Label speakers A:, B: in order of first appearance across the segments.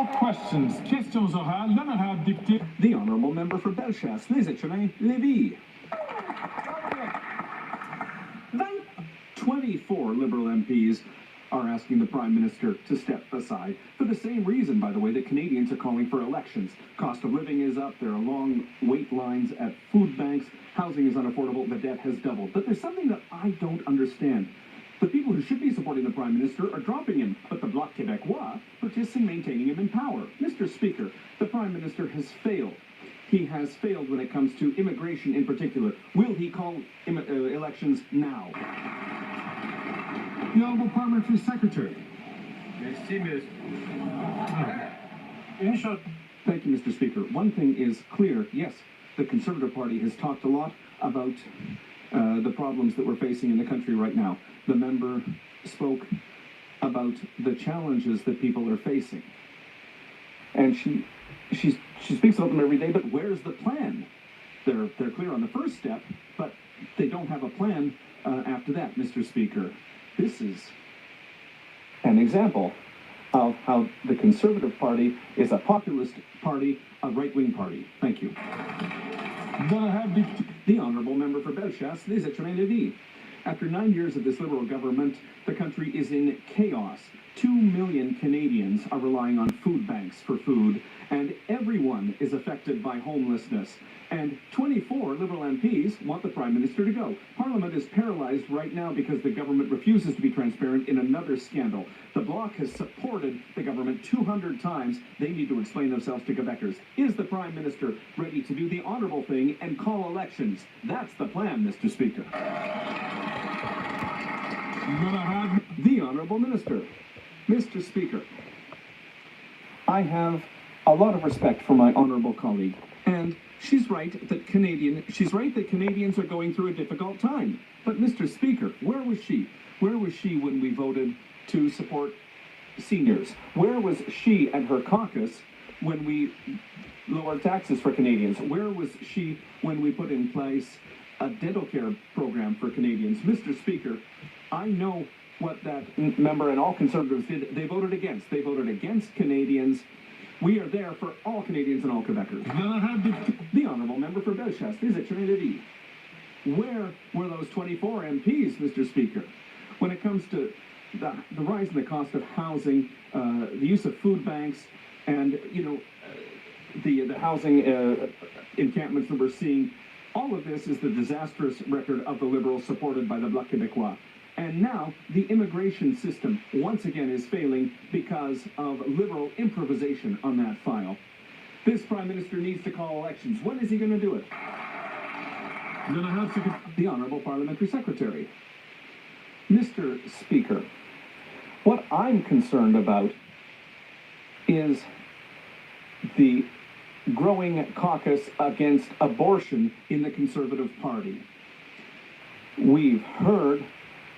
A: All questions. Questions orales. L'honorable député.
B: The Honourable Member for Bellechasse, Les Échevins, Lévis. 24 Liberal MPs are asking the Prime Minister to step aside for the same reason, by the way, that Canadians are calling for elections. Cost of living is up, there are long wait lines at food banks, housing is unaffordable, the debt has doubled. But there's something that I don't understand. The people who should be supporting the Prime Minister are dropping him, but the Bloc Québécois persists in maintaining him in power. Mr. Speaker, the Prime Minister has failed. He has failed when it comes to immigration in particular. Will he call elections now?
A: The Honourable Parliamentary Secretary.
B: Thank you, Mr. Speaker. One thing is clear. Yes, the Conservative Party has talked a lot about the problems that we're facing in the country right now. The member spoke about the challenges that people are facing. And she speaks about them every day, but where's the plan? They're clear on the first step, but they don't have a plan after that, Mr. Speaker. This is an example of how the Conservative Party is a populist party, a right-wing party. Thank you. The Honourable Member for Bellechasse, Les Échevins, Lévis. After 9 years of this Liberal government, the country is in chaos. 2 million Canadians are relying on food banks for food, and everyone is affected by homelessness. And 24 Liberal MPs want the Prime Minister to go. Parliament is paralyzed right now because the government refuses to be transparent in another scandal. The Bloc has supported the government 200 times. They need to explain themselves to Quebecers. Is the Prime Minister ready to do the honourable thing and call elections? That's the plan, Mr. Speaker. The Honourable Minister. Mr. Speaker, I have a lot of respect for my honourable colleague, and she's right that Canadians are going through a difficult time. But Mr. Speaker, where was she? Where was she when we voted to support seniors? Where was she and her caucus when we lowered taxes for Canadians? Where was she when we put in place a dental care program for Canadians? Mr. Speaker, I know what that member and all Conservatives did. They voted against. They voted against Canadians. We are there for all Canadians and all Quebecers. The Honourable Member for Bellechasse, Les Échevins, Lévis. Where were those 24 MPs, Mr. Speaker, when it comes to the rise in the cost of housing, the use of food banks, and, the housing encampments that we're seeing? All of this is the disastrous record of the Liberals supported by the Bloc Québécois. And now the immigration system once again is failing because of Liberal improvisation on that file. This Prime Minister needs to call elections. When is he going to do it? The Honourable Parliamentary Secretary. Mr. Speaker, what I'm concerned about is the growing caucus against abortion in the Conservative Party. We've heard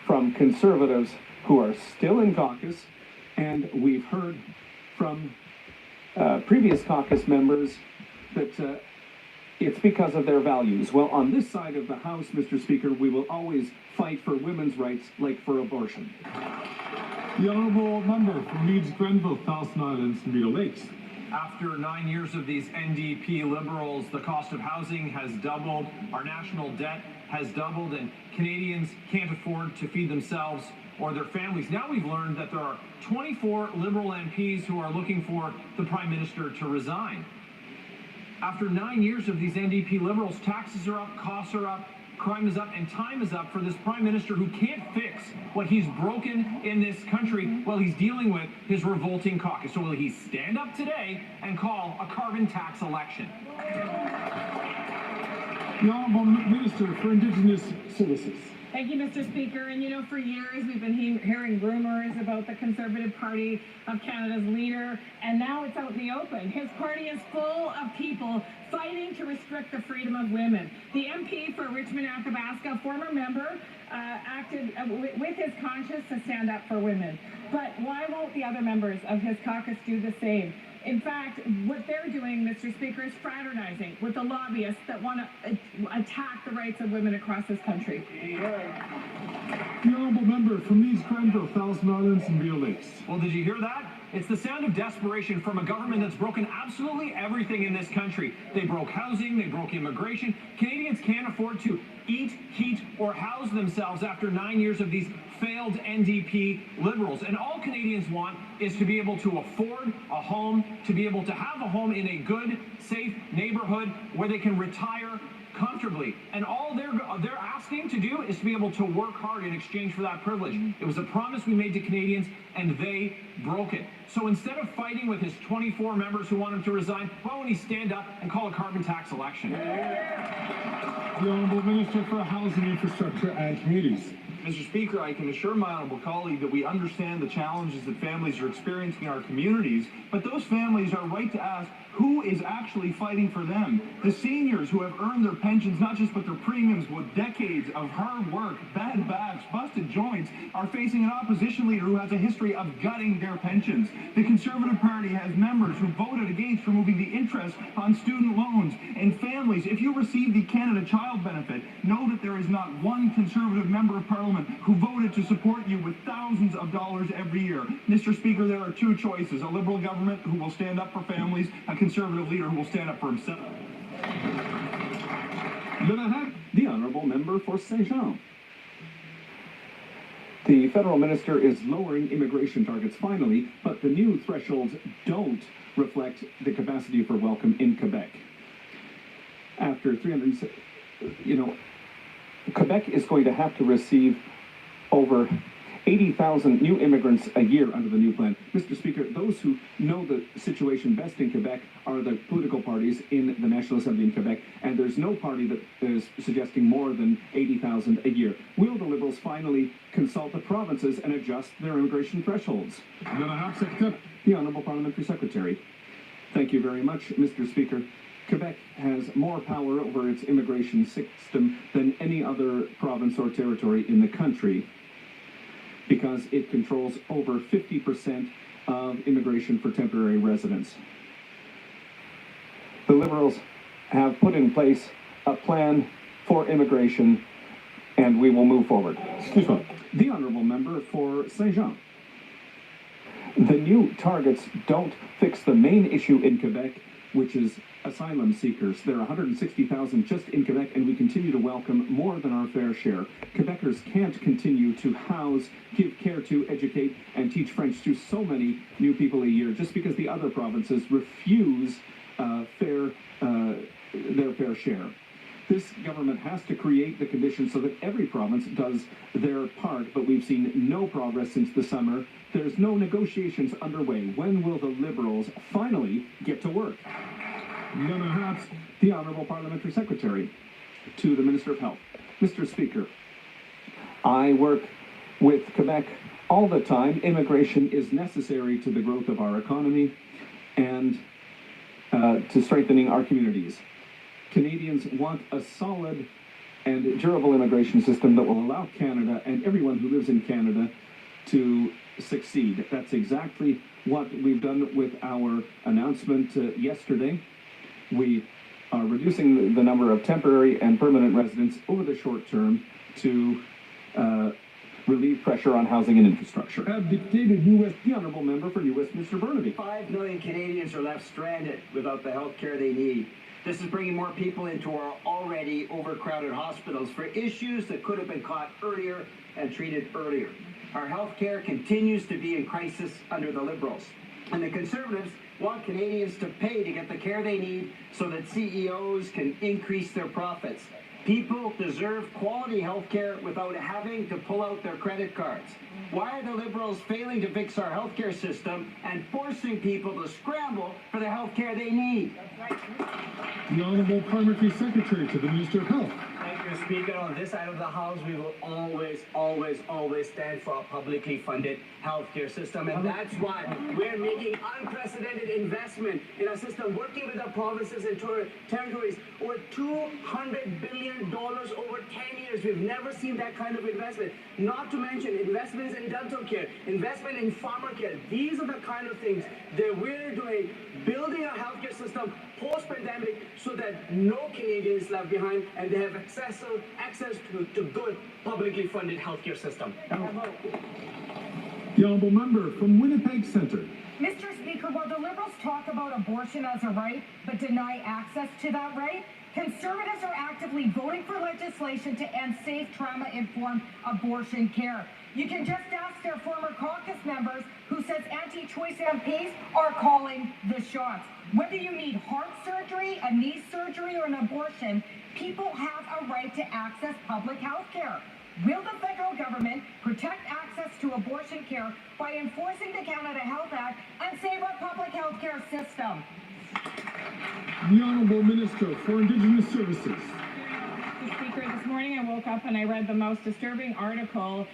B: from Conservatives who are still in caucus, and we've heard from previous caucus members that it's because of their values. Well, on this side of the House, Mr. Speaker, we will always fight for women's rights like for abortion.
A: The Honourable Member for Leeds, Grenville, Thousand Islands, and Rideau Lakes.
C: After 9 years of these NDP Liberals, the cost of housing has doubled, our national debt has doubled, and Canadians can't afford to feed themselves or their families. Now we've learned that there are 24 Liberal MPs who are looking for the Prime Minister to resign. After 9 years of these NDP Liberals, taxes are up, costs are up, crime is up, and time is up for this Prime Minister who can't fix what he's broken in this country while he's dealing with his revolting caucus. So will he stand up today and call a carbon tax election?
A: The Honourable Minister for Indigenous Services.
D: Thank you, Mr. Speaker. And for years we've been hearing rumors about the Conservative Party of Canada's leader, and now it's out in the open. His party is full of people fighting to restrict the freedom of women. The MP for Richmond-Athabasca, former member, acted with his conscience to stand up for women. But why won't the other members of his caucus do the same? In fact, what they're doing, Mr. Speaker, is fraternizing with the lobbyists that want to attack the rights of women across this country.
A: The honourable member from Leeds Grenville, Thousand Islands and Beale Lakes.
C: Well, did you hear that? It's the sound of desperation from a government that's broken absolutely everything in this country. They broke housing, they broke immigration. Canadians can't afford to eat, heat, or house themselves after 9 years of these failed NDP Liberals. And all Canadians want is to be able to afford a home, to be able to have a home in a good, safe neighborhood where they can retire comfortably. And all they're asking to do is to be able to work hard in exchange for that privilege. It was a promise we made to Canadians, and they broke it. So instead of fighting with his 24 members who want him to resign, why won't he stand up and call a carbon tax election?
A: The Honourable Minister for Housing, Infrastructure and Communities.
E: Mr. Speaker, I can assure my honourable colleague that we understand the challenges that families are experiencing in our communities, but those families are right to ask who is actually fighting for them. The seniors who have earned their pensions, not just with their premiums, with decades of hard work, bad backs, busted joints, are facing an opposition leader who has a history of gutting their pensions. The Conservative Party has members who voted against removing the interest on student loans. And families, if you receive the Canada Child Benefit, know that there is not one Conservative member of Parliament who voted to support you with thousands of dollars every year. Mr. Speaker, there are two choices: a Liberal government who will stand up for families, a Conservative leader who will stand up for himself.
B: The honourable member for Saint-Jean. The federal minister is lowering immigration targets finally, but the new thresholds don't reflect the capacity for welcome in Quebec. After 300, Quebec is going to have to receive over 80,000 new immigrants a year under the new plan. Mr. Speaker, those who know the situation best in Quebec are the political parties in the National Assembly in Quebec, and there's no party that is suggesting more than 80,000 a year. Will the Liberals finally consult the provinces and adjust their immigration thresholds? The Honourable Parliamentary Secretary. Thank you very much, Mr. Speaker. Quebec has more power over its immigration system than any other province or territory in the country, because it controls over 50% of immigration for temporary residents. The Liberals have put in place a plan for immigration, and we will move forward. The honourable member for Saint-Jean. The new targets don't fix the main issue in Quebec, which is asylum seekers. There are 160,000 just in Quebec, and we continue to welcome more than our fair share. Quebecers can't continue to house, give care to, educate, and teach French to so many new people a year just because the other provinces refuse their fair share. This government has to create the conditions so that every province does their part, but we've seen no progress since the summer. There's no negotiations underway. When will the Liberals finally get to work? The Honourable Parliamentary Secretary to the Minister of Health. Mr. Speaker, I work with Quebec all the time. Immigration is necessary to the growth of our economy and to strengthening our communities. Canadians want a solid and durable immigration system that will allow Canada and everyone who lives in Canada to succeed. That's exactly what we've done with our announcement yesterday. We are reducing the number of temporary and permanent residents over the short term to relieve pressure on housing and infrastructure. The Honourable Member for New Westminster Burnaby.
F: 5 million Canadians are left stranded without the health care they need. This is bringing more people into our already overcrowded hospitals for issues that could have been caught earlier and treated earlier. Our health care continues to be in crisis under the Liberals. And the Conservatives want Canadians to pay to get the care they need so that CEOs can increase their profits. People deserve quality health care without having to pull out their credit cards. Why are the Liberals failing to fix our health care system and forcing people to scramble for the health care they need?
A: The Honourable Parliamentary Secretary to the Minister of Health.
G: Thank you, Speaker. On this side of the House, we will always stand for a publicly funded healthcare system. And that's why we're making unprecedented investment in our system, working with our provinces and territories. Over $200 billion over 10 years. We've never seen that kind of investment. Not to mention investments in dental care, investment in farmer care. These are the kind of things that we're doing, building a healthcare system post-pandemic so ensure that no Canadian is left behind and they have access to good publicly funded healthcare system.
A: The honourable member from Winnipeg Centre.
H: Mr. Speaker, while the Liberals talk about abortion as a right but deny access to that right, Conservatives are actively voting for legislation to end safe, trauma-informed abortion care. You can just ask their former caucus members who says anti-choice MPs are calling the shots. Whether you need heart surgery, a knee surgery, or an abortion, people have a right to access public health care. Will the federal government protect access to abortion care by enforcing the Canada Health Act and save our public health care system?
A: The Honourable Minister for Indigenous Services.
D: Mr. Speaker, this morning I woke up and I read the most disturbing article.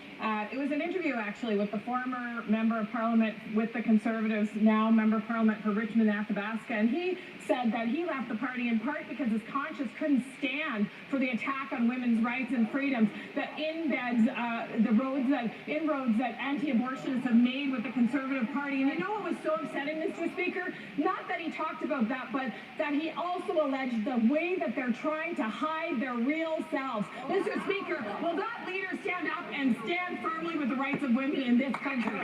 D: It was an interview actually with the former Member of Parliament with the Conservatives, now Member of Parliament for Richmond Athabasca, and he said that he left the party in part because his conscience couldn't stand for the attack on women's rights and freedoms that embeds the inroads that anti-abortionists have made with the Conservative Party. And you know what was so upsetting, Mr. Speaker? Not that he talked about that, but that he also alleged the way that they're trying to hide their real selves. Mr. Speaker, will that leader stand up and stand firmly with the rights of women in this country?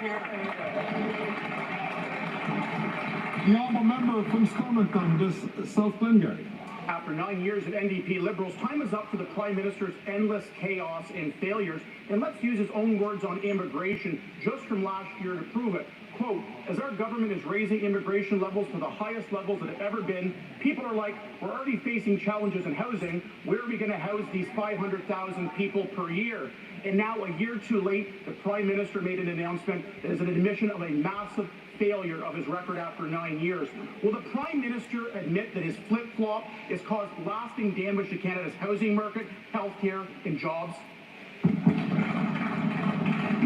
A: The honourable member from Stormont Dundas, South Glengarry.
I: After 9 years at NDP Liberals, time is up for the Prime Minister's endless chaos and failures. And let's use his own words on immigration just from last year to prove it. Quote, as our government is raising immigration levels to the highest levels that have ever been, people are like, we're already facing challenges in housing. Where are we going to house these 500,000 people per year? And now, a year too late, the Prime Minister made an announcement that is an admission of a massive failure of his record after 9 years. Will the Prime Minister admit that his flip-flop has caused lasting damage to Canada's housing market, healthcare, and jobs?
A: The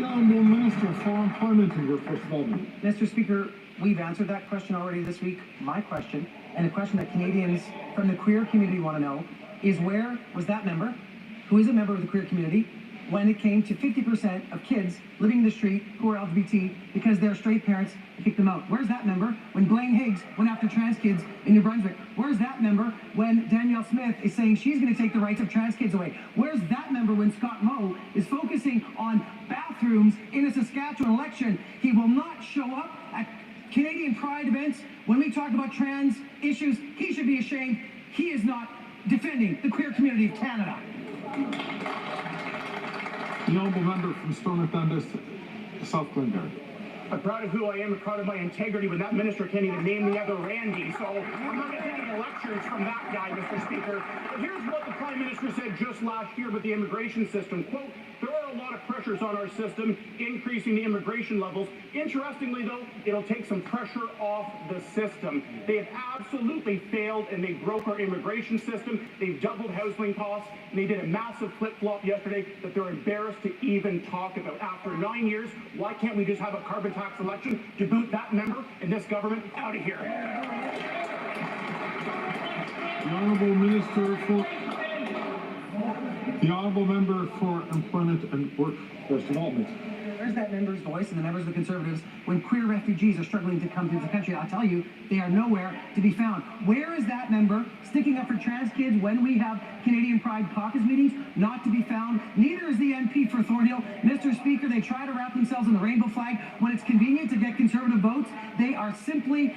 A: Honourable Minister for Employment and Workforce Development.
J: Mr. Speaker, we've answered that question already this week. My question, and a question that Canadians from the queer community want to know, is where was that member, who is a member of the queer community, when it came to 50% of kids living in the street who are LGBT because their straight parents kicked them out? Where's that member when Blaine Higgs went after trans kids in New Brunswick? Where's that member when Danielle Smith is saying she's going to take the rights of trans kids away? Where's that member when Scott Moe is focusing on bathrooms in a Saskatchewan election? He will not show up at Canadian Pride events when we talk about trans issues. He should be ashamed. He is not defending the queer community of Canada.
A: The honourable member from Stormont Dundas, South Glengarry.
I: I'm proud of who I am and proud of my integrity when that minister can't even name the other Randy. So I'm not getting any lectures from that guy, Mr. Speaker. But here's what the Prime Minister said just last year with the immigration system. Quote, there are a lot of pressures on our system, increasing the immigration levels. Interestingly, though, it'll take some pressure off the system. They have absolutely failed, and they broke our immigration system. They've doubled housing costs, and they did a massive flip-flop yesterday that they're embarrassed to even talk about. After 9 years, why can't we just have a carbon tax election to boot that member and this government out of here?
A: The honourable minister for... The honourable member for Employment and Workforce Development.
J: Where's that member's voice and the members of the Conservatives when queer refugees are struggling to come to the country? I'll tell you, they are nowhere to be found. Where is that member sticking up for trans kids when we have Canadian Pride caucus meetings? Not to be found. Neither is the MP for Thornhill. Mr. Speaker, they try to wrap themselves in the rainbow flag when it's convenient to get Conservative votes. They are simply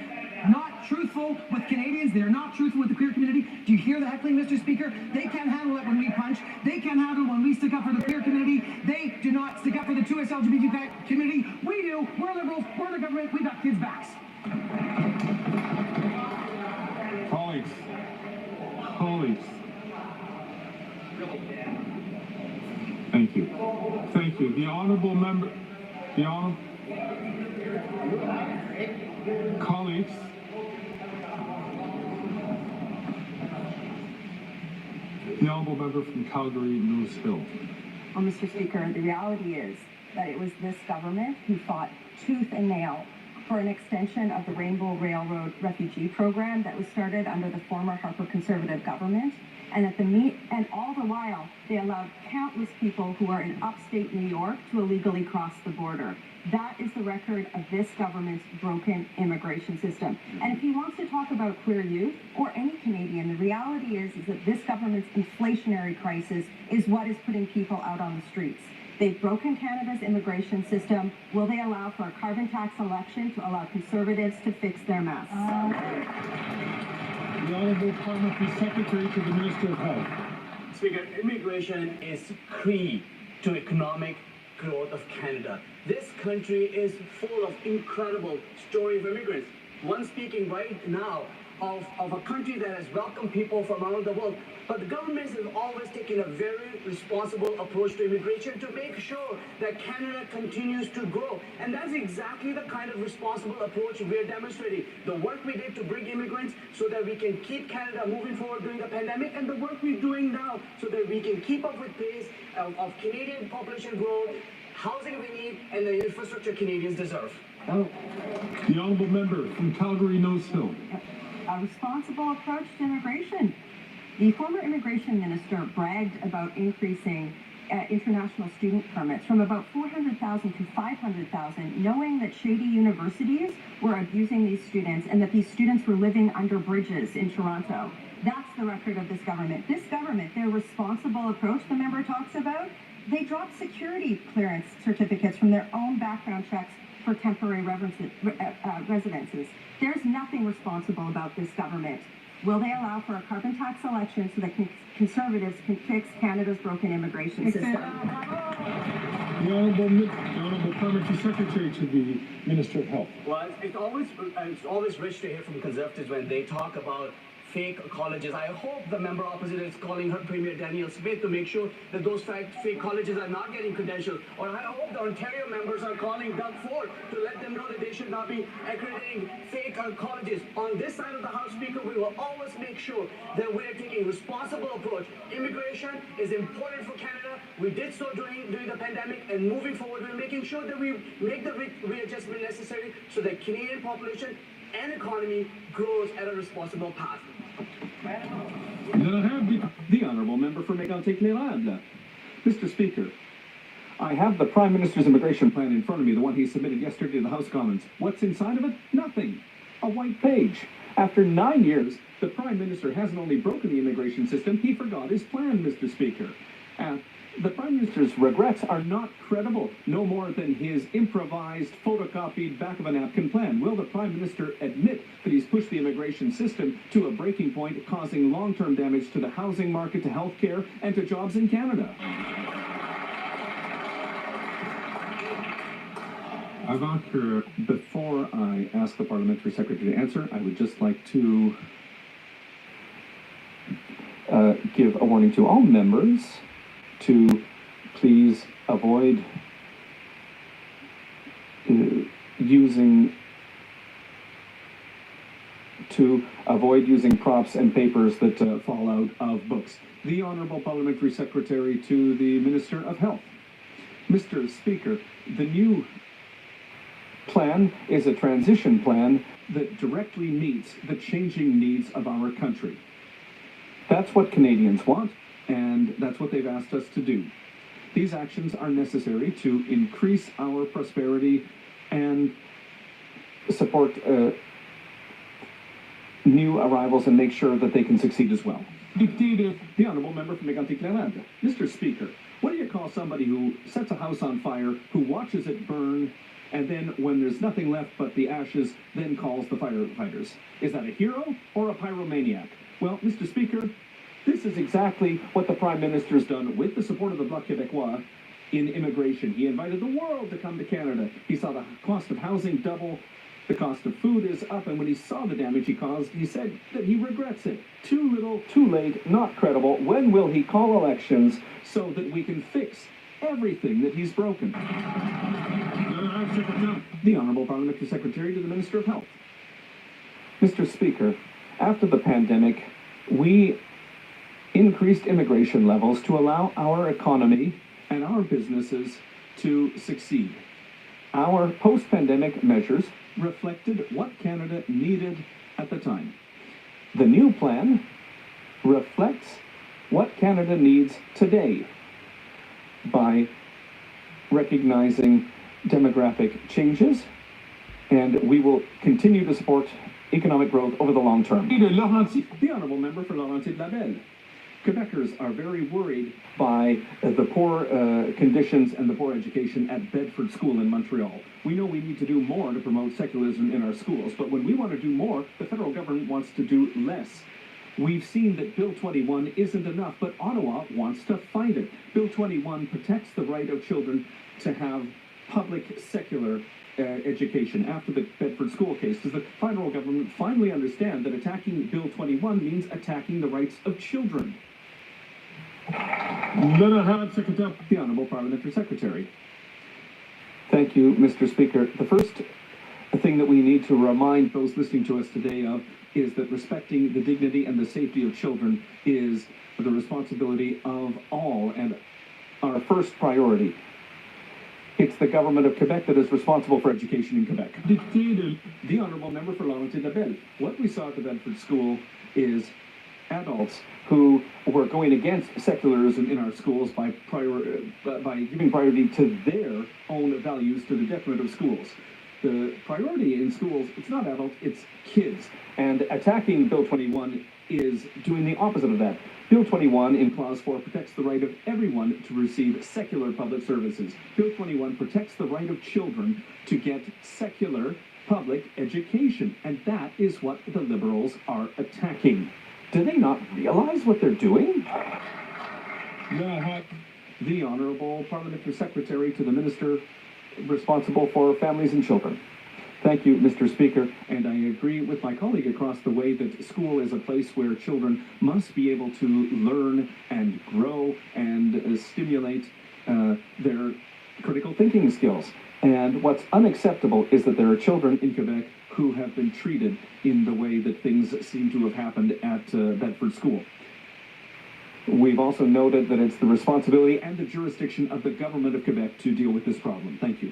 J: not truthful with Canadians. They are not truthful with the queer community. Do you hear the heckling, Mr. Speaker? They can't handle it when we punch. They can't handle it when we stick up for the queer community. They do not stick up for the 2S LGBT community. We do. We're Liberals. We're the government. We got kids' backs.
A: Colleagues. Thank you. Thank you. The honourable member... Colleagues. The honourable member from Calgary, Nose Hill.
K: Well, Mr. Speaker, the reality is that it was this government who fought tooth and nail for an extension of the Rainbow Railroad refugee program that was started under the former Harper Conservative government. And and all the while, they allowed countless people who are in upstate New York to illegally cross the border. That is the record of this government's broken immigration system. And if he wants to talk about queer youth or any Canadian, the reality is that this government's inflationary crisis is what is putting people out on the streets. They've broken Canada's immigration system. Will they allow for a carbon tax election to allow Conservatives to fix their mess?
A: The Honourable Parliamentary Secretary to the Minister of Health.
G: Speaker, immigration is key to economic growth of Canada. This country is full of incredible stories of immigrants. One speaking right now of a country that has welcomed people from around the world. But the government has always taken a very responsible approach to immigration to make sure that Canada continues to grow. And that's exactly the kind of responsible approach we're demonstrating. The work we did to bring immigrants so that we can keep Canada moving forward during the pandemic, and the work we're doing now so that we can keep up with pace of Canadian population growth, housing we need, and the infrastructure Canadians deserve.
A: The Honourable Member from Calgary Nose Hill.
K: A responsible approach to immigration. The former immigration minister bragged about increasing international student permits from about 400,000 to 500,000, knowing that shady universities were abusing these students and that these students were living under bridges in Toronto. That's the record of this government. This government, their responsible approach the member talks about, they dropped security clearance certificates from their own background checks for temporary residences. There's nothing responsible about this government. Will they allow for a carbon tax election so that Conservatives can fix Canada's broken immigration system?
A: The Honourable Parliamentary Secretary to the Minister of Health.
G: Well, it's always rich to hear from Conservatives when they talk about fake colleges. I hope the member opposite is calling her Premier Danielle Smith to make sure that those fake colleges are not getting credentials. Or I hope the Ontario members are calling Doug Ford to let them know that they should not be accrediting fake colleges. On this side of the House, Speaker, we will always make sure that we are taking a responsible approach. Immigration is important for Canada. We did so during the pandemic, and moving forward, we're making sure that we make the readjustment necessary so that Canadian population and economy grows at a responsible path.
B: The Honourable Member for Mégantic-L'Érable. Mr. Speaker, I have the Prime Minister's immigration plan in front of me, the one he submitted yesterday to the House Commons. What's inside of it? Nothing. A white page. After 9 years, the Prime Minister hasn't only broken the immigration system, he forgot his plan, Mr. Speaker. The Prime Minister's regrets are not credible, no more than his improvised, photocopied, back-of-a-napkin plan. Will the Prime Minister admit that he's pushed the immigration system to a breaking point, causing long-term damage to the housing market, to healthcare, and to jobs in Canada? Before I ask the Parliamentary Secretary to answer, I would just like to give a warning to all members to please avoid using props and papers that fall out of books. The Honourable Parliamentary Secretary to the Minister of Health. Mr. Speaker, the new plan is a transition plan that directly meets the changing needs of our country. That's what Canadians want, and that's what they've asked us to do. These actions are necessary to increase our prosperity and support new arrivals and make sure that they can succeed as well. The Honourable Member from Mégantic-L'Érable. Mr. Speaker, what do you call somebody who sets a house on fire, who watches it burn, and then when there's nothing left but the ashes, then calls the firefighters? Is that a hero or a pyromaniac? Well, Mr. Speaker, this is exactly what the Prime Minister's done with the support of the Bloc Québécois in immigration. He invited the world to come to Canada. He saw the cost of housing double, the cost of food is up, and when he saw the damage he caused, he said that he regrets it. Too little, too late, not credible. When will he call elections so that we can fix everything that he's broken? The Honourable Parliamentary Secretary to the Minister of Health. Mr. Speaker, after the pandemic, we increased immigration levels to allow our economy and our businesses to succeed. Our post-pandemic measures reflected what Canada needed at the time. The new plan reflects what Canada needs today by recognizing demographic changes, and we will continue to support economic growth over the long term. The Honourable Member for Laurentides-Labelle. Quebecers are very worried by the poor conditions and the poor education at Bedford School in Montreal. We know we need to do more to promote secularism in our schools, but when we want to do more, the federal government wants to do less. We've seen that Bill 21 isn't enough, but Ottawa wants to fight it. Bill 21 protects the right of children to have public secular education after the Bedford School case. Does the federal government finally understand that attacking Bill 21 means attacking the rights of children? The Honourable Parliamentary Secretary. Thank you, Mr. Speaker. The first thing that we need to remind those listening to us today of is that respecting the dignity and the safety of children is the responsibility of all and our first priority. It's the government of Quebec that is responsible for education in Quebec. The Honourable Member for Laurentides-Labelle. What we saw at the Bedford School is adults who were going against secularism in our schools by giving priority to their own values to the detriment of schools. The priority in schools, it's not adults, it's kids. And attacking Bill 21 is doing the opposite of that. Bill 21 in Clause 4 protects the right of everyone to receive secular public services. Bill 21 protects the right of children to get secular public education. And that is what the Liberals are attacking. Do they not realize what they're doing? The Honourable Parliamentary Secretary to the Minister responsible for families and children. Thank you, Mr. Speaker, and I agree with my colleague across the way that school is a place where children must be able to learn and grow and stimulate their critical thinking skills. And what's unacceptable is that there are children in Quebec who have been treated in the way that things seem to have happened at Bedford School. We've also noted that it's the responsibility and the jurisdiction of the government of Quebec to deal with this problem. Thank you.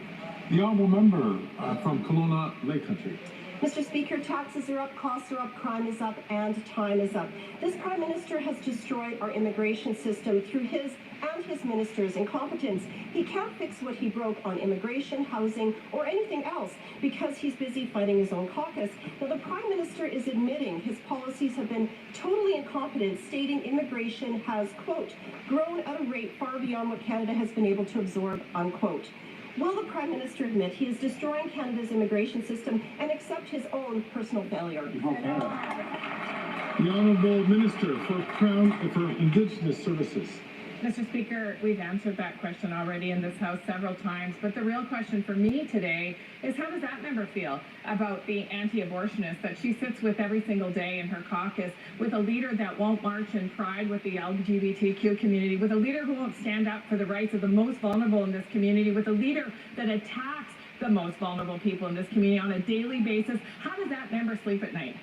A: The Honourable Member from Kelowna Lake Country.
K: Mr. Speaker, taxes are up, costs are up, crime is up, and time is up. This Prime Minister has destroyed our immigration system through his and his ministers' incompetence. He can't fix what he broke on immigration, housing, or anything else because he's busy fighting his own caucus. Now, the Prime Minister is admitting his policies have been totally incompetent, stating immigration has, quote, grown at a rate far beyond what Canada has been able to absorb, unquote. Will the Prime Minister admit he is destroying Canada's immigration system and accept his own personal failure?
A: The Honourable Minister for Indigenous Services.
D: Mr. Speaker, we've answered that question already in this House several times, but the real question for me today is how does that member feel about the anti-abortionist that she sits with every single day in her caucus, with a leader that won't march in pride with the LGBTQ community, with a leader who won't stand up for the rights of the most vulnerable in this community, with a leader that attacks the most vulnerable people in this community on a daily basis? How does that member sleep at night?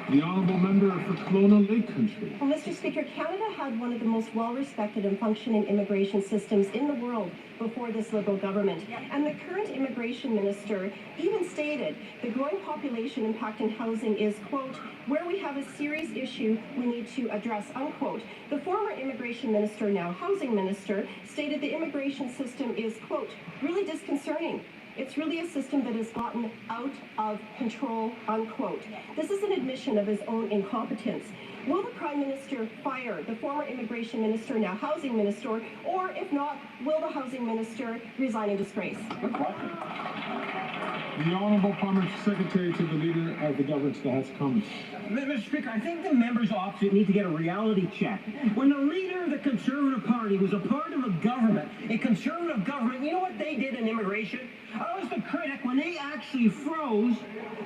A: The Honourable Member for Kelowna Lake Country.
K: Well, Mr. Speaker, Canada had one of the most well-respected and functioning immigration systems in the world before this Liberal government. And the current immigration minister even stated the growing population impacting housing is, quote, where we have a serious issue we need to address, unquote. The former immigration minister, now housing minister, stated the immigration system is, quote, really disconcerting. It's really a system that has gotten out of control, unquote. This is an admission of his own incompetence. Will the Prime Minister fire the former immigration minister, now housing minister, or if not, will the housing minister resign in disgrace?
A: The Honourable Parliamentary Secretary to the Leader of the Government that has comments.
L: Mr. Speaker, I think the members opposite need to get a reality check. When the leader of the Conservative Party was a part of a conservative government, you know what they did in immigration? I was the critic when they actually froze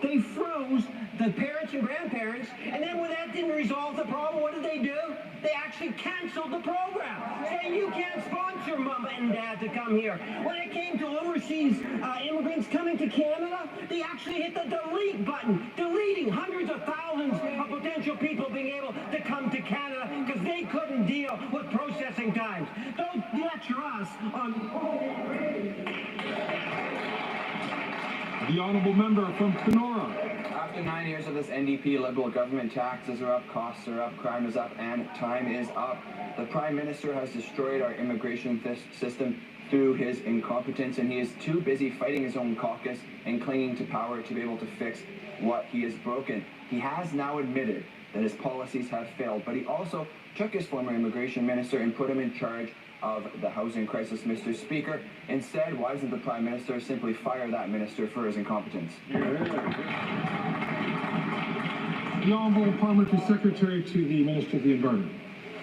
L: the parents and grandparents, and then when that didn't resolve the problem, what did they do? They actually canceled the program, saying you can't sponsor mama and dad to come here. When it came to overseas immigrants coming to Canada, they actually hit the delete button, deleting hundreds of thousands of potential people being able to come to Canada because they couldn't deal with processing times. Don't lecture us on...
A: The honourable member from Kenora.
M: After 9 years of this NDP Liberal government, taxes are up, costs are up, crime is up, and time is up. The Prime Minister has destroyed our immigration system through his incompetence, and he is too busy fighting his own caucus and clinging to power to be able to fix what he has broken. He has now admitted that his policies have failed, but he also took his former immigration minister and put him in charge of the housing crisis, Mr. Speaker. Instead, why doesn't the Prime Minister simply fire that minister for his incompetence?
A: The Honourable Parliamentary Secretary to the Minister of the Environment.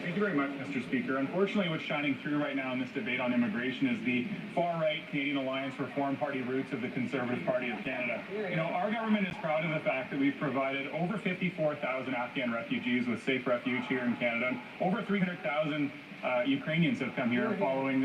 I: Thank you very much, Mr. Speaker. Unfortunately, what's shining through right now in this debate on immigration is the far-right Canadian Alliance Reform Party roots of the Conservative Party of Canada. You know, our government is proud of the fact that we've provided over 54,000 Afghan refugees with safe refuge here in Canada. Over 300,000 Ukrainians have come here following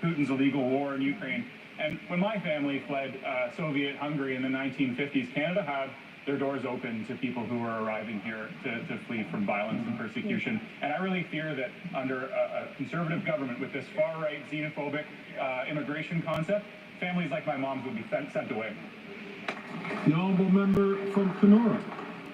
I: Putin's illegal war in Ukraine. And when my family fled Soviet Hungary in the 1950s, Canada had their doors open to people who were arriving here to flee from violence and persecution. And I really fear that under a conservative government with this far-right xenophobic immigration concept, families like my mom's would be sent away.
A: The honourable member from Kenora.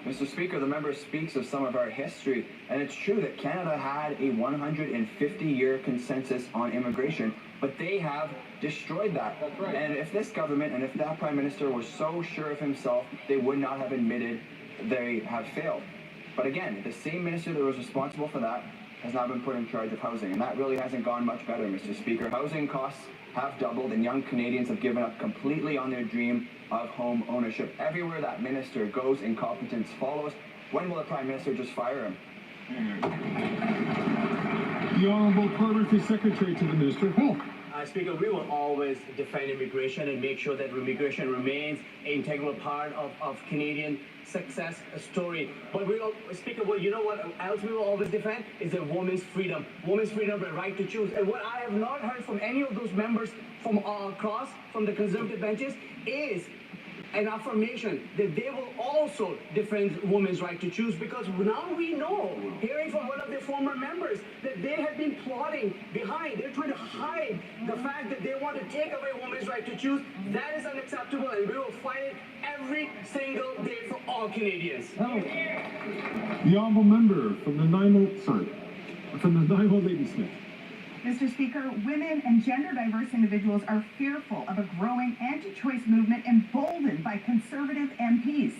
M: Mr. Speaker, the member speaks of some of our history, and it's true that Canada had a 150-year consensus on immigration, but they have destroyed that. That's right. And if this government and if that Prime Minister was so sure of himself, they would not have admitted they have failed. But again, the same minister that was responsible for that has now been put in charge of housing, and that really hasn't gone much better, Mr. Speaker. Housing costs have doubled, and young Canadians have given up completely on their dream of home ownership. Everywhere that minister goes, incompetence follows. When will the Prime Minister just fire him?
A: The Honourable Parliamentary Secretary to the Minister of Health.
G: Speaker, we will always defend immigration and make sure that immigration remains an integral part of Canadian success story. But we will, Speaker, well, you know what else we will always defend is a woman's freedom. Woman's freedom, the right to choose. And what I have not heard from any of those members from across, from the Conservative benches, is an affirmation that they will also defend women's right to choose, because now we know, hearing from one of their former members, that they have been plotting behind. They're trying to hide the fact that they want to take away women's right to choose. That is unacceptable, and we will fight it every single day for all Canadians.
A: The honourable member from the Nanaimo Ladysmith.
H: Mr. Speaker, women and gender diverse individuals are fearful of a growing anti-choice movement emboldened by Conservative MPs.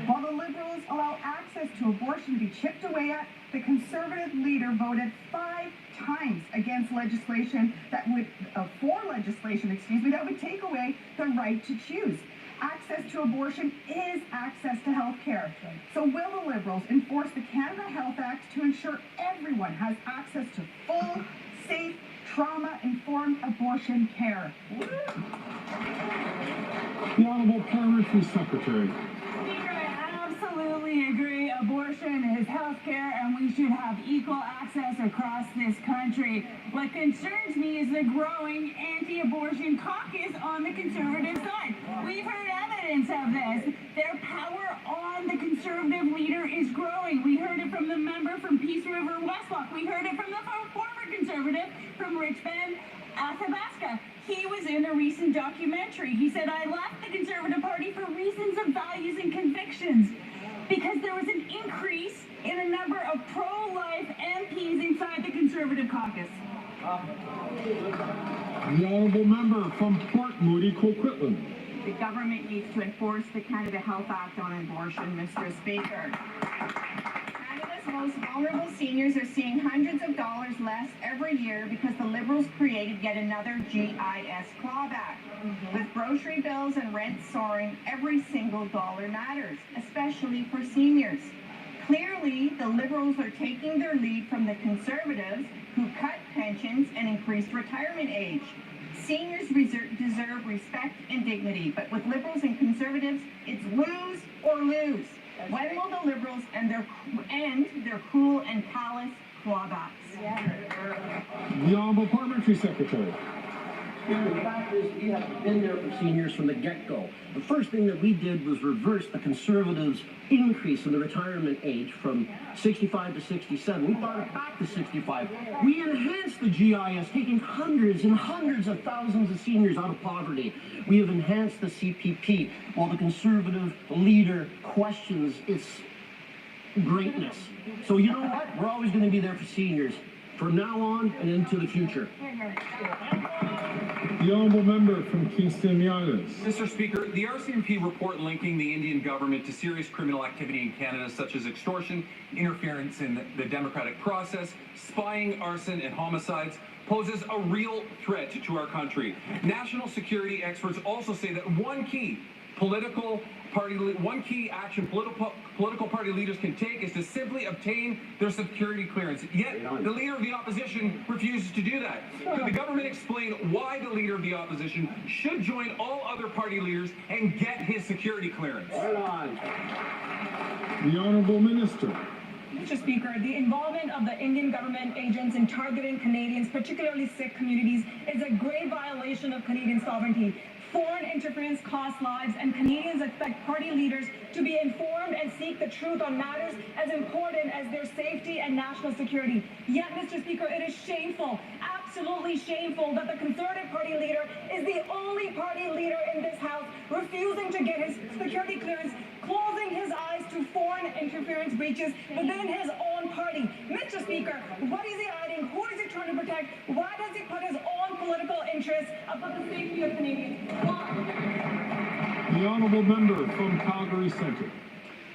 H: While the Liberals allow access to abortion to be chipped away at, the Conservative leader voted 5 times against legislation that would, that would take away the right to choose. Access to abortion is access to health care. So will the Liberals enforce the Canada Health Act to ensure everyone has access to full, safe, trauma-informed abortion care?
A: The Honourable Parliamentary Secretary.
D: Speaker, I absolutely agree. Abortion is health care, and we should have equal access across this country. What concerns me is the growing anti-abortion caucus on the Conservative side. We've heard evidence of this. Their power on the Conservative leader is growing. We heard it from the member from Peace River, Westlock. We heard it from the former Conservative from Richmond, Athabasca. He was in a recent documentary. He said, I left the Conservative Party for reasons of values and convictions, because there was an increase in a number of pro-life MPs inside the Conservative caucus.
A: The honourable member from Port Moody, Coquitlam.
N: The government needs to enforce the Canada Health Act on abortion, Mr. Speaker. Canada's most vulnerable seniors are seeing hundreds of dollars less every year because the Liberals created yet another GIS clawback. With grocery bills and rent soaring, every single dollar matters, especially for seniors. Clearly, the Liberals are taking their lead from the Conservatives, who cut pensions and increased retirement age. Seniors deserve respect and dignity, but with Liberals and Conservatives, it's lose or lose. When will the Liberals end their cruel and callous clawbacks?
A: The Honourable Parliamentary Secretary.
L: Speaker, the fact is we have been there for seniors from the get-go. The first thing that we did was reverse the Conservatives' increase in the retirement age from 65 to 67. We brought it back to 65. We enhanced the GIS, taking hundreds and hundreds of thousands of seniors out of poverty. We have enhanced the CPP while the Conservative leader questions its greatness. So you know what? We're always going to be there for seniors from now on and into the future.
A: The honourable member from Kingston Meadows.
O: Mr. Speaker, the RCMP report linking the Indian government to serious criminal activity in Canada, such as extortion, interference in the democratic process, spying, arson, and homicides, poses a real threat to our country. National security experts also say that one key action political party leaders can take is to simply obtain their security clearance. Yet, the leader of the opposition refuses to do that. Could the government explain why the leader of the opposition should join all other party leaders and get his security clearance?
A: The honourable minister.
D: Mr. Speaker, the involvement of the Indian government agents in targeting Canadians, particularly Sikh communities, is a grave violation of Canadian sovereignty. Foreign interference costs lives, and Canadians expect party leaders to be informed and seek the truth on matters as important as their safety and national security. Yet, Mr. Speaker, it is shameful, absolutely shameful, that the Conservative Party leader is the only party leader in this House refusing to get his security clearance, closing his eyes to foreign interference breaches within his own party. Mr. Speaker, what is he hiding? Who is he trying to protect? Why does he put his own political interests above the safety of Canadians?
A: The honourable member from Calgary Centre.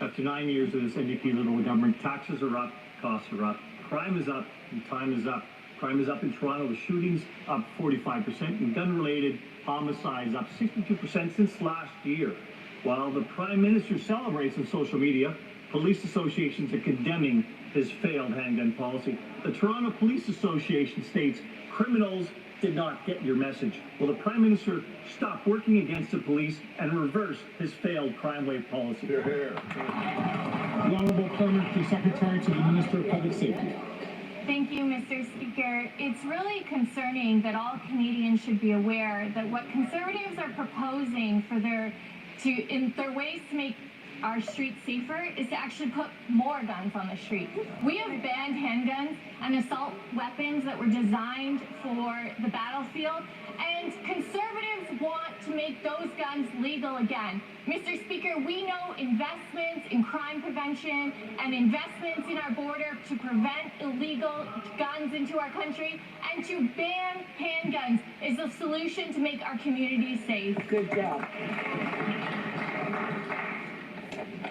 P: After 9 years of this NDP Liberal government, taxes are up, costs are up, crime is up, and time is up. Crime is up in Toronto with shootings up 45% and gun-related homicides up 62% since last year. While the Prime Minister celebrates on social media, police associations are condemning his failed handgun policy. The Toronto Police Association states criminals did not get your message. Will the Prime Minister stop working against the police and reverse his failed crime wave policy?
A: The honourable parliamentary secretary to the Minister of Public Safety.
Q: Thank you, Mr. Speaker. It's really concerning that all Canadians should be aware that what Conservatives are proposing in their ways to make our streets safer is to actually put more guns on the street. We have banned handguns and assault weapons that were designed for the battlefield, and Conservatives want to make those guns legal again. Mr. Speaker, we know investments in crime prevention and investments in our border to prevent illegal guns into our country, and to ban handguns is the solution to make our communities safe.
K: Good job.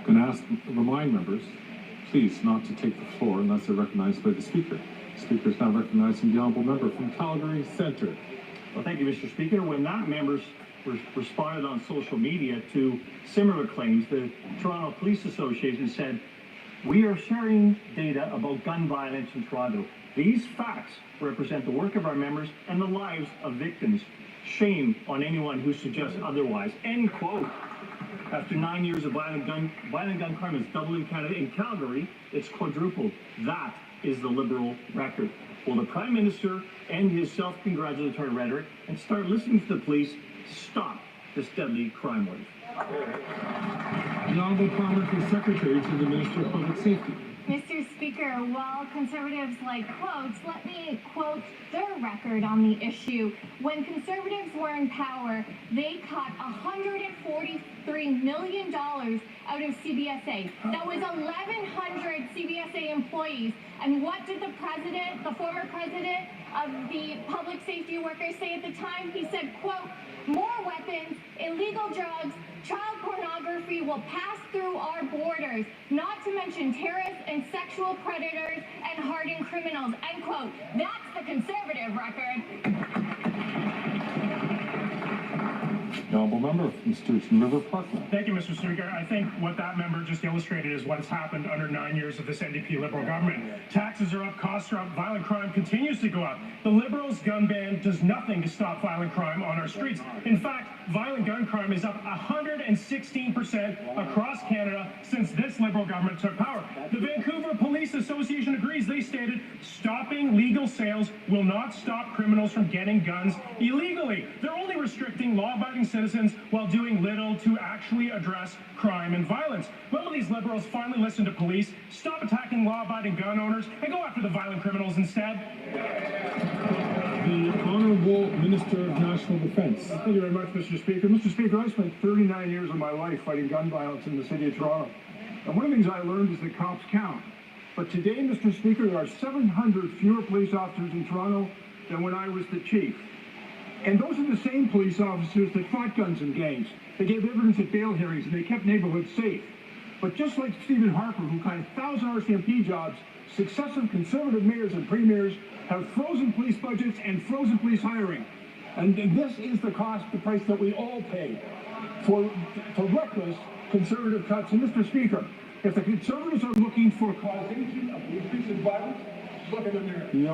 A: I'm going to remind members, please, not to take the floor unless they're recognized by the Speaker. The Speaker is now recognizing the honourable member from Calgary Centre.
P: Well, thank you, Mr. Speaker. When that members responded on social media to similar claims, the Toronto Police Association said, "We are sharing data about gun violence in Toronto. These facts represent the work of our members and the lives of victims. Shame on anyone who suggests otherwise." End quote. After 9 years of violent gun crime has doubled in Canada. In Calgary, it's quadrupled. That is the Liberal record. Will the Prime Minister end his self-congratulatory rhetoric and start listening to the police to stop this deadly crime wave?
A: The honourable parliamentary secretary to the Minister of Public Safety.
Q: Mr. Speaker, while Conservatives like quotes, let me quote their record on the issue. When Conservatives were in power, they cut $143 million out of CBSA. That was 1,100 CBSA employees. And what did the former president of the public safety workers say at the time? He said, quote, "More weapons, illegal drugs, child pornography will pass through our borders, not to mention terrorists and sexual predators and hardened criminals," end quote. That's the Conservative record.
A: The honourable member from Sturgeon River Parkland.
I: Thank you, Mr. Speaker. I think what that member just illustrated is what's happened under 9 years of this NDP Liberal government. Taxes are up, costs are up, violent crime continues to go up. The Liberals' gun ban does nothing to stop violent crime on our streets. In fact, violent gun crime is up 116% across Canada since this Liberal government took power. The Vancouver Police Association agrees. They stated, stopping legal sales will not stop criminals from getting guns illegally. They're only restricting law-abiding citizens while doing little to actually address crime and violence. When will these Liberals finally listen to police, stop attacking law-abiding gun owners, and go after the violent criminals instead?
A: The Honourable Minister of National Defence.
I: Thank you very much, Mr. Speaker. Mr. Speaker, I spent 39 years of my life fighting gun violence in the city of Toronto. And one of the things I learned is that cops count. But today, Mr. Speaker, there are 700 fewer police officers in Toronto than when I was the chief. And those are the same police officers that fought guns and gangs. They gave evidence at bail hearings and they kept neighborhoods safe. But just like Stephen Harper, who cut 1,000 RCMP jobs, successive Conservative mayors and premiers have frozen police budgets and frozen police hiring. And this is the price that we all pay for reckless Conservative cuts. And Mr. Speaker, if the Conservatives are looking for causation of the increase in violence, look in the mirror.
A: The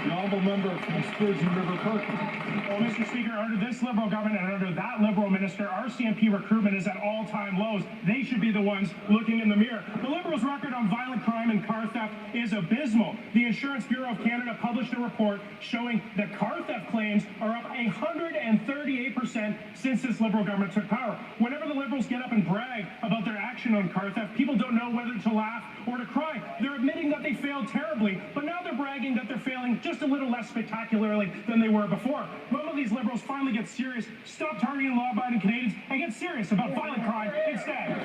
A: honourable member from Sturgeon River Parkland.
I: Well, Mr. Speaker, under this Liberal government and under that Liberal minister, RCMP recruitment is at all-time lows. They should be the ones looking in the mirror. The Liberals' record on violent crime and car theft is abysmal. The Insurance Bureau of Canada published a report showing that car theft claims are up 138% since this Liberal government took power. Whenever the Liberals get up and brag about their action on car theft, people don't know whether to laugh or to cry. They're admitting that they failed terribly, but now they're bragging that they're failing just a little less spectacularly than they were before. When will these Liberals finally get serious, stop targeting law-abiding Canadians, and get serious about violent crime instead?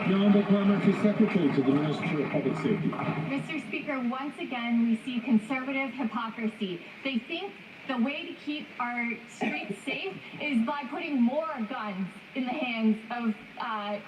A: The Honourable Parliamentary Secretary to the Minister of Public Safety.
Q: Mr. Speaker, once again, we see Conservative hypocrisy. They think the way to keep our streets safe is by putting more guns in the hands of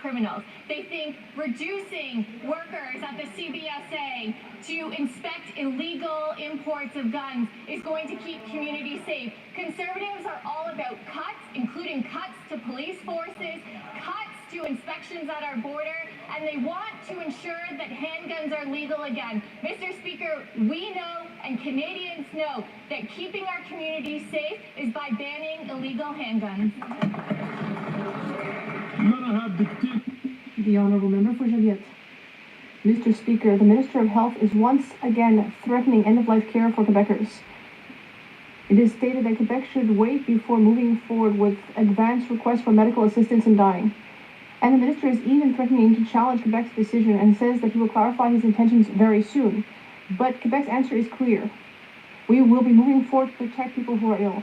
Q: criminals. They think reducing workers at the CBSA to inspect illegal imports of guns is going to keep communities safe. Conservatives are all about cuts, including cuts to police forces, cuts to inspections at our border, and they want to ensure that handguns are legal again. Mr. Speaker, we know and Canadians know that keeping our communities safe is by banning illegal handguns.
R: The Honourable Member for Joliette. Mr. Speaker, the Minister of Health is once again threatening end-of-life care for Quebecers. It is stated that Quebec should wait before moving forward with advance requests for medical assistance in dying. And the Minister is even threatening to challenge Quebec's decision and says that he will clarify his intentions very soon. But Quebec's answer is clear. We will be moving forward to protect people who are ill.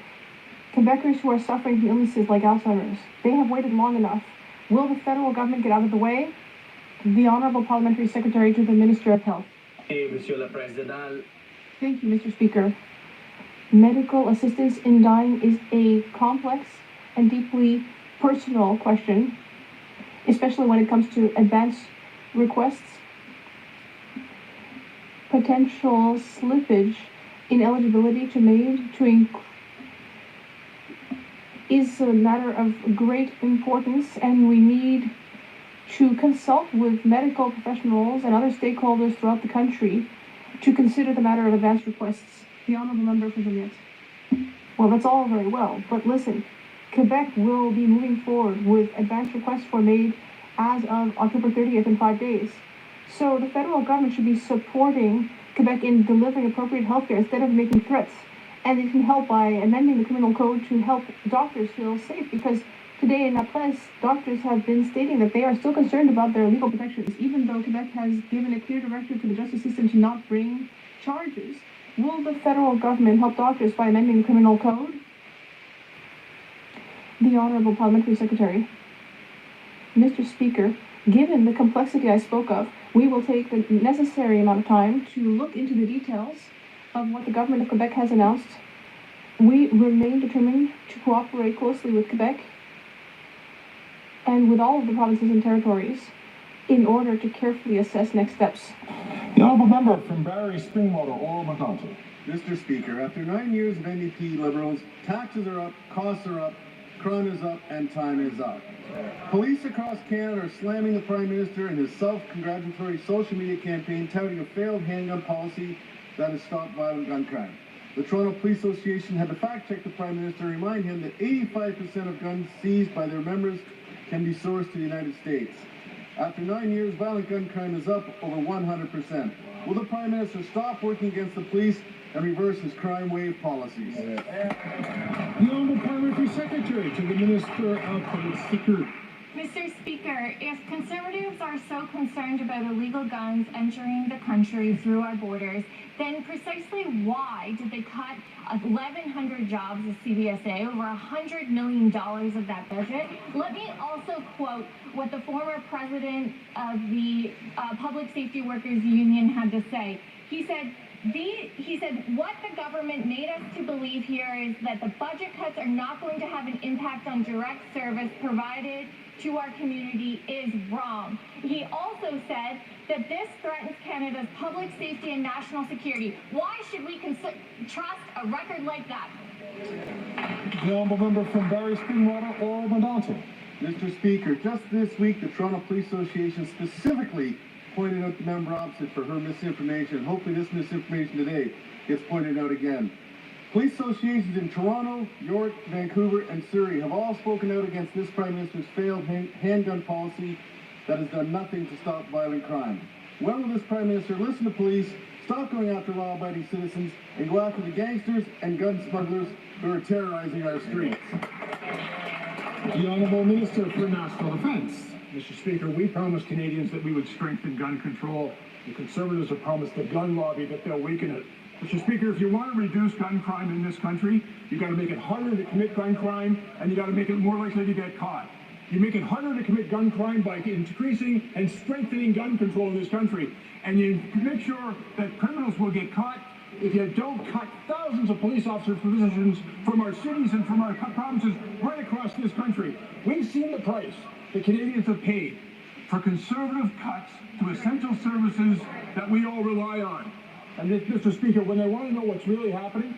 R: Quebecers who are suffering from illnesses like Alzheimer's. They have waited long enough. Will the federal government get out of the way? The Honourable Parliamentary Secretary to the Minister of Health.
G: Monsieur le Président.
R: Thank you, Mr. Speaker. Medical assistance in dying is a complex and deeply personal question, especially when it comes to advance requests. Potential slippage in eligibility to MAID is a matter of great importance, and we need to consult with medical professionals and other stakeholders throughout the country to consider the matter of advance requests. The Honourable Member for Joliette. Well, that's all very well, but listen, Quebec will be moving forward with advance requests for MAID as of October 30th in 5 days. So the federal government should be supporting Quebec in delivering appropriate health care instead of making threats. And it can help by amending the criminal code to help doctors feel safe, because today in La Presse, doctors have been stating that they are still concerned about their legal protections, even though Quebec has given a clear directive to the justice system to not bring charges. Will the federal government help doctors by amending the criminal code? The Honourable Parliamentary Secretary. Mr. Speaker, given the complexity I spoke of, we will take the necessary amount of time to look into the details of what the government of Quebec has announced. We remain determined to cooperate closely with Quebec and with all of the provinces and territories in order to carefully assess next steps.
A: The Honourable Member from Barrie Springwater, Oro-Montante.
S: Mr. Speaker, after 9 years of NDP Liberals, taxes are up, costs are up, crime is up, and time is up. Police across Canada are slamming the Prime Minister in his self-congratulatory social media campaign touting a failed handgun policy that has stopped violent gun crime. The Toronto Police Association had to fact-check the Prime Minister and remind him that 85% of guns seized by their members can be sourced to the United States. After 9 years, violent gun crime is up over 100%. Will the Prime Minister stop working against the police and reverse his crime wave policies?
A: The Honourable Parliamentary Secretary to the Minister of Public Security.
Q: Mr. Speaker, if Conservatives are so concerned about illegal guns entering the country through our borders, then precisely why did they cut 1,100 jobs at CBSA, over $100 million of that budget? Let me also quote what the former president of the Public Safety Workers Union had to say. He said, what the government made us to believe here is that the budget cuts are not going to have an impact on direct service provided to our community is wrong. He also said that this threatens Canada's public safety and national security. Why should we trust a record like that?
A: The Honourable Member from Barrie Springwater, Oral Medalton.
S: Mr. Speaker, just this week, the Toronto Police Association specifically pointed out the member opposite for her misinformation. Hopefully this misinformation today gets pointed out again. Police associations in Toronto, York, Vancouver, and Surrey have all spoken out against this Prime Minister's failed handgun policy that has done nothing to stop violent crime. When will this Prime Minister listen to police, stop going after law-abiding citizens, and go after the gangsters and gun smugglers who are terrorizing our streets?
A: The Honourable Minister for National Defence.
I: Mr. Speaker, we promised Canadians that we would strengthen gun control. The Conservatives have promised the gun lobby that they'll weaken it. Mr. Speaker, if you want to reduce gun crime in this country, you've got to make it harder to commit gun crime, and you've got to make it more likely to get caught. You make it harder to commit gun crime by increasing and strengthening gun control in this country, and you make sure that criminals will get caught if you don't cut thousands of police officers' positions from our cities and from our provinces right across this country. We've seen the price that Canadians have paid for conservative cuts to essential services that we all rely on. And Mr. Speaker, when they want to know what's really happening,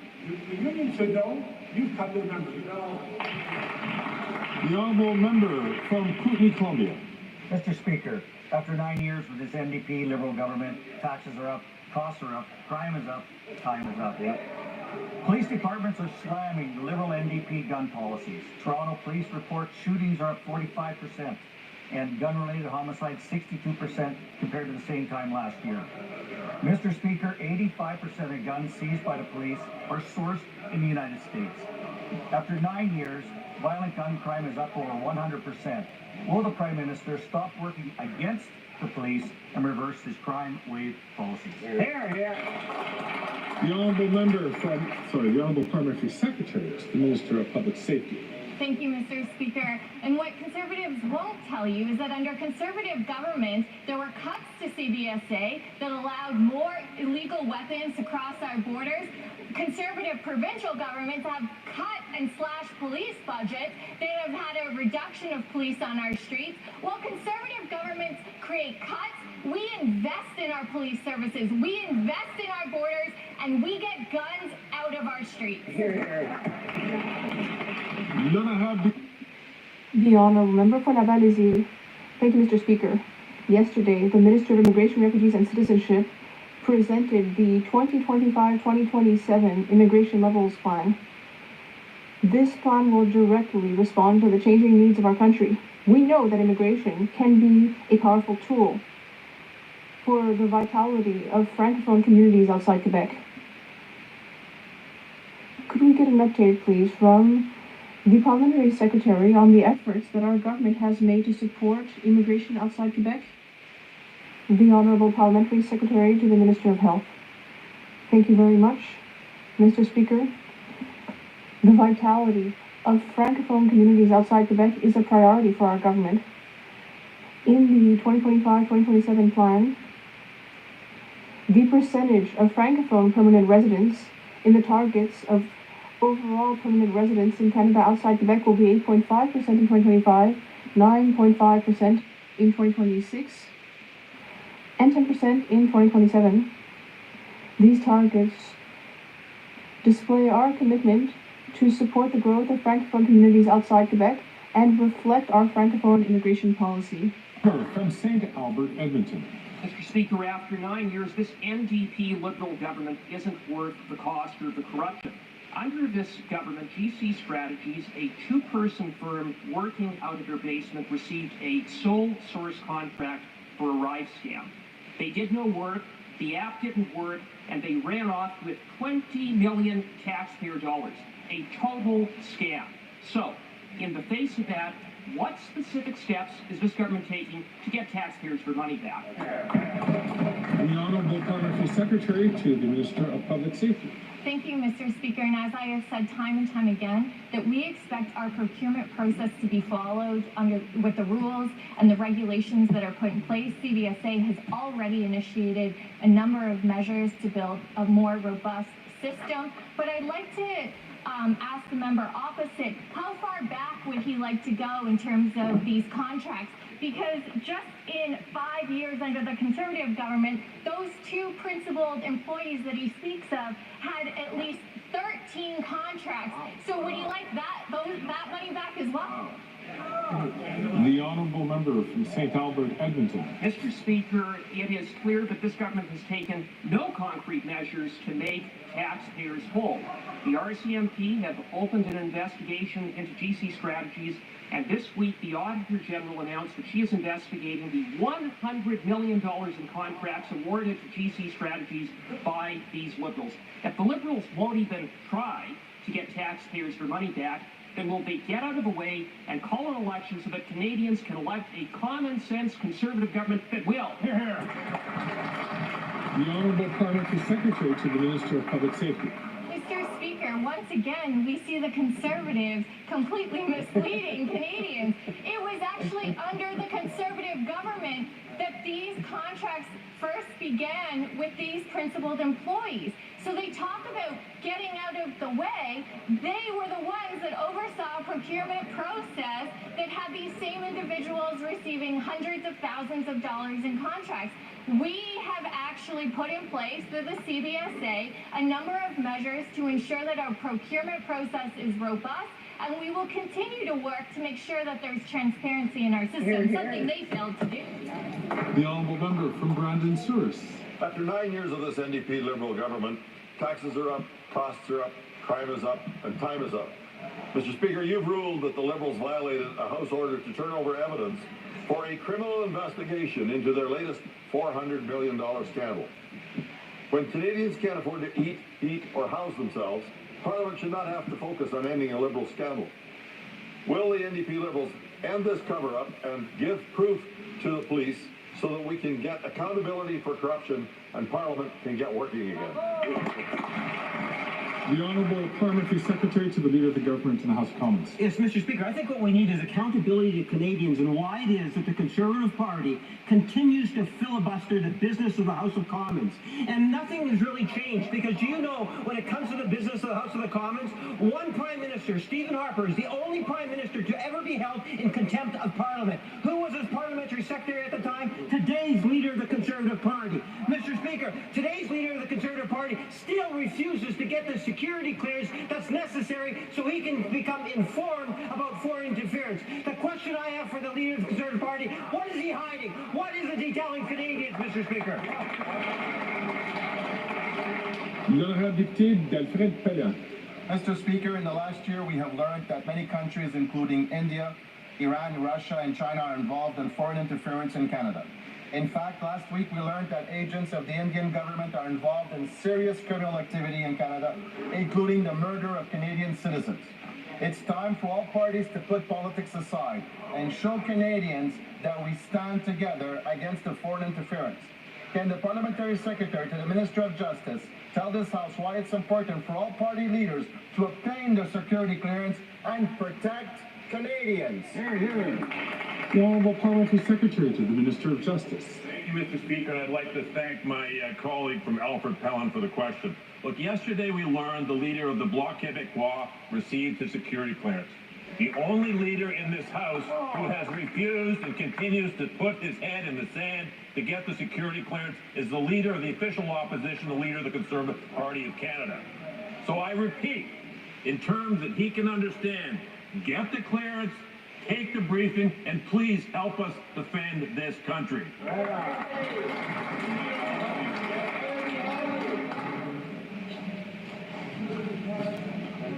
I: the union said no, you've cut their members.
A: The Honourable Member from Kootenay, Columbia.
T: Mr. Speaker, after 9 years with this NDP Liberal government, taxes are up, costs are up, crime is up, time is up. Police departments are slamming the Liberal NDP gun policies. Toronto police report shootings are up 45%, and gun-related homicides 62% compared to the same time last year. Mr. Speaker, 85% of guns seized by the police are sourced in the United States. After 9 years, violent gun crime is up over 100%. Will the Prime Minister stop working against the police and reverse his crime wave policies?
G: Here, here.
A: The Honourable Member from, the Honourable Parliamentary Secretary to the Minister of Public Safety.
Q: Thank you, Mr. Speaker. And what Conservatives won't tell you is that under Conservative government, there were cuts to CBSA that allowed more illegal weapons to cross our borders. Conservative provincial governments have cut and slashed police budgets. They have had a reduction of police on our streets. While Conservative governments create cuts, we invest in our police services, we invest in our borders, and we get guns out of our streets.
R: The Honourable Member for Laval-les-Îles. Thank you, Mr. Speaker. Yesterday, the Minister of Immigration, Refugees and Citizenship presented the 2025-2027 Immigration Levels Plan. This plan will directly respond to the changing needs of our country. We know that immigration can be a powerful tool for the vitality of Francophone communities outside Quebec. Could we get an update, please, from the Parliamentary Secretary on the efforts that our government has made to support immigration outside Quebec? The Honourable Parliamentary Secretary to the Minister of Health. Thank you very much, Mr. Speaker. The vitality of Francophone communities outside Quebec is a priority for our government. In the 2025-2027 plan, the percentage of Francophone permanent residents in the targets of overall permanent residents in Canada outside Quebec will be 8.5% in 2025, 9.5% in 2026, and 10% in 2027. These targets display our commitment to support the growth of Francophone communities outside Quebec and reflect our Francophone immigration policy.
A: From St. Albert, Edmonton.
U: Mr. Speaker, after 9 years, this NDP Liberal government isn't worth the cost or the corruption. Under this government, GC Strategies, a two-person firm working out of their basement, received a sole source contract for a ride scam. They did no work, the app didn't work, and they ran off with 20 million taxpayer dollars. A total scam. So, in the face of that, what specific steps is this government taking to get taxpayers their money back?
A: The Honourable Parliamentary Secretary to the Minister of Public Safety.
Q: Thank you, Mr. Speaker. And as I have said time and time again, that we expect our procurement process to be followed with the rules and the regulations that are put in place. CBSA has already initiated a number of measures to build a more robust system. But I'd like to ask the member opposite, how far back would he like to go in terms of these contracts? Because just in 5 years under the Conservative government, those two principled employees that he speaks of had at least 13 contracts. So would he like that money back as well?
A: The Honourable Member from St. Albert, Edmonton.
U: Mr. Speaker, it is clear that this government has taken no concrete measures to make taxpayers whole. The RCMP have opened an investigation into GC Strategies, and this week the Auditor General announced that she is investigating the $100 million in contracts awarded to GC Strategies by these Liberals. If the Liberals won't even try to get taxpayers their money back, then will they get out of the way and call an election so that Canadians can elect a common-sense Conservative government that will?
A: The Honourable Parliamentary Secretary to the Minister of Public Safety.
Q: Mr. Speaker, once again, we see the Conservatives completely misleading Canadians. It was actually under the Conservative government that these contracts first began with these principled employees. So they talk about getting out of the way. They were the ones that oversaw a procurement process that had these same individuals receiving hundreds of thousands of dollars in contracts. We have actually put in place through the CBSA a number of measures to ensure that our procurement process is robust, and we will continue to work to make sure that there's transparency in our system, something they failed to do.
A: The Honourable Member from Brandon Souris.
V: After 9 years of this NDP Liberal government, taxes are up, costs are up, crime is up, and time is up. Mr. Speaker, you've ruled that the Liberals violated a House order to turn over evidence for a criminal investigation into their latest $400 million scandal. When Canadians can't afford to eat, or house themselves, Parliament should not have to focus on ending a Liberal scandal. Will the NDP Liberals end this cover-up and give proof to the police so that we can get accountability for corruption and Parliament can get working again?
A: The Honourable Parliamentary Secretary to the Leader of the Government in the House of Commons.
L: Yes, Mr. Speaker, I think what we need is accountability to Canadians and why it is that the Conservative Party continues to filibuster the business of the House of Commons. And nothing has really changed because do you know, when it comes to the business of the House of the Commons, one Prime Minister, Stephen Harper, is the only Prime Minister to ever be held in contempt of Parliament. Who was his Parliamentary Secretary at the time? Today's Leader of the Conservative Party. Mr. Speaker, today's Leader of the Conservative Party still refuses to get the security clearance that's necessary so he can become informed about foreign interference. The question I have for the Leader of the Conservative Party, what is he hiding? What isn't he telling Canadians, Mr. Speaker?
A: L'honorable député d'Alfred Pellan.
W: Mr. Speaker, in the last year we have learned that many countries, including India, Iran, Russia, and China, are involved in foreign interference in Canada. In fact, last week we learned that agents of the Indian government are involved in serious criminal activity in Canada, including the murder of Canadian citizens. It's time for all parties to put politics aside and show Canadians that we stand together against the foreign interference. Can the Parliamentary Secretary to the Minister of Justice tell this House why it's important for all party leaders to obtain the security clearance and protect Canadians?
A: The Honourable Parliamentary Secretary to the Minister of Justice.
X: Thank you, Mr. Speaker, and I'd like to thank my colleague from Alfred Pellan for the question. Look, yesterday we learned the leader of the Bloc Québécois received his security clearance. The only leader in this House who has refused and continues to put his head in the sand to get the security clearance is the leader of the official opposition, the leader of the Conservative Party of Canada. So I repeat, in terms that he can understand, get the clearance, take the briefing, and please help us defend this country.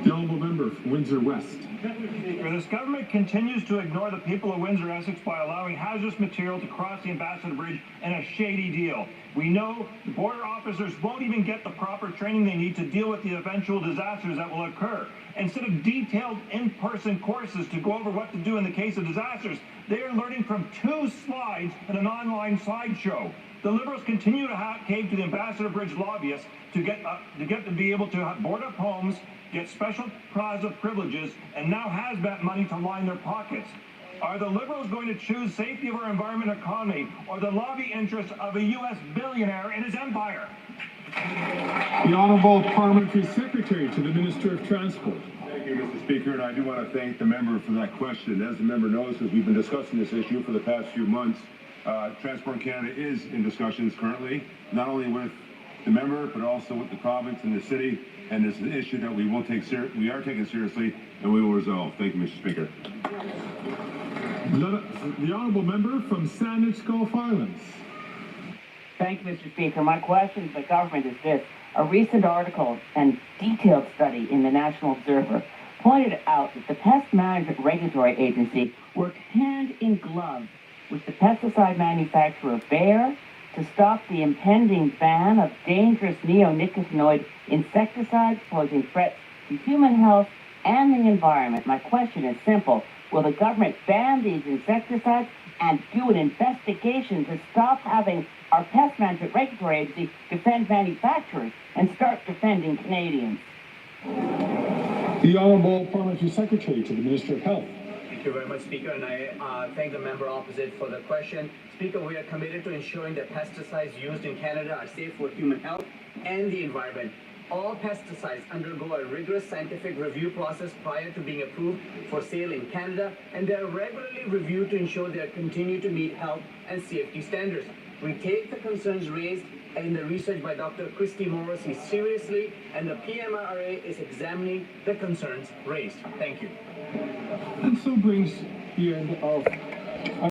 A: The honourable member from Windsor West.
P: Speaker, this government continues to ignore the people of Windsor-Essex by allowing hazardous material to cross the Ambassador Bridge in a shady deal. We know the border officers won't even get the proper training they need to deal with the eventual disasters that will occur. Instead of detailed in-person courses to go over what to do in the case of disasters, they are learning from 2 slides in an online slideshow. The Liberals continue to cave to the Ambassador Bridge lobbyists to get to be able to board up homes, get special plaza privileges, and now hazmat money to line their pockets. Are the Liberals going to choose safety of our environment and economy, or the lobby interests of a U.S. billionaire and his empire?
A: The Honourable Parliamentary Secretary to the Minister of Transport.
C: Thank you, Mr. Speaker, and I do want to thank the member for that question. As the member knows, as we've been discussing this issue for the past few months, Transport Canada is in discussions currently, not only with the member, but also with the province and the city, and it's an issue that we are taking seriously, and we will resolve. Thank you, Mr. Speaker.
A: The Honourable Member from Saanich Gulf Islands.
E: Thank you, Mr. Speaker. My question to the government is this. A recent article and detailed study in the National Observer pointed out that the Pest Management Regulatory Agency worked hand in glove with the pesticide manufacturer Bayer to stop the impending ban of dangerous neonicotinoid insecticides posing threats to human health and the environment. My question is simple. Will the government ban these insecticides and do an investigation to stop having our Pest Management Regulatory Agency defend manufacturers and start defending Canadians?
A: The Honourable Parliamentary Secretary to the Minister of Health.
G: Thank you very much, Speaker, and I thank the member opposite for the question. Speaker, we are committed to ensuring that pesticides used in Canada are safe for human health and the environment. All pesticides undergo a rigorous scientific review process prior to being approved for sale in Canada, and they are regularly reviewed to ensure they continue to meet health and safety standards. We take the concerns raised in the research by Dr. Christy Morrissey seriously, and the PMRA is examining the concerns raised. Thank you.
A: And so brings the end of